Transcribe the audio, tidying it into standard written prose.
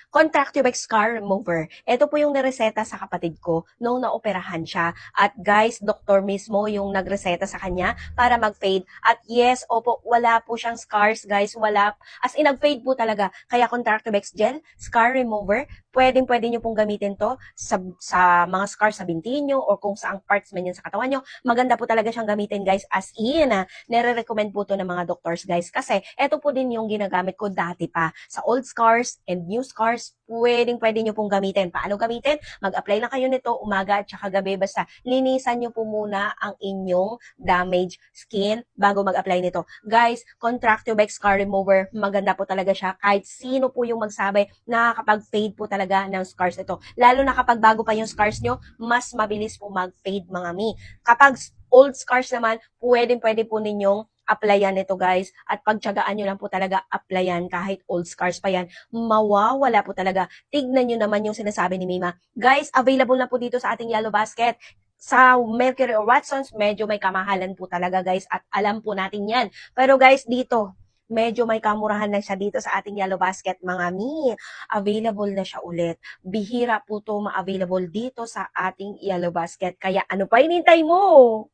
Contractive Scar Remover. Ito po yung nireseta sa kapatid ko nung naoperahan siya. At guys, doktor mismo yung nagreseta sa kanya para mag-fade. At yes, opo, wala po siyang scars guys. Wala. As in, nag-fade po talaga. Kaya Contractive Gel, Scar Remover, pwede nyo pong gamitin to sa mga scars sa binti nyo or kung saang parts man yan sa katawan nyo. Maganda po talaga siyang gamitin guys. As in, nire-recommend po to ng mga doctors guys. Kasi ito po din yung ginagamit ko dati pa. Sa old scars and new scars, pwede nyo pong gamitin. Paano gamitin? Mag-apply lang kayo nito umaga at saka gabi. Basta linisan nyo po muna ang inyong damaged skin bago mag-apply nito. Guys, Contractive Scar Remover, maganda po talaga siya. Kahit sino po yung magsabi, nakakapag-fade po talaga ng scars ito. Lalo na kapag bago pa yung scars nyo, mas mabilis po mag-fade mga mi. Kapag old scars naman, pwede po ninyong applyan nito guys at pagtyagaan nyo lang po talaga applyan kahit old scars pa yan, mawawala po talaga. Tignan nyo naman yung sinasabi ni Mima. Guys, available na po dito sa ating Yellow Basket. Sa Mercury or Watsons, medyo may kamahalan po talaga guys at alam po natin yan. Pero guys, dito, medyo may kamurahan na siya dito sa ating Yellow Basket mga mi. Available na siya ulit. Bihira po to ma-available dito sa ating Yellow Basket. Kaya ano pa hinintay mo?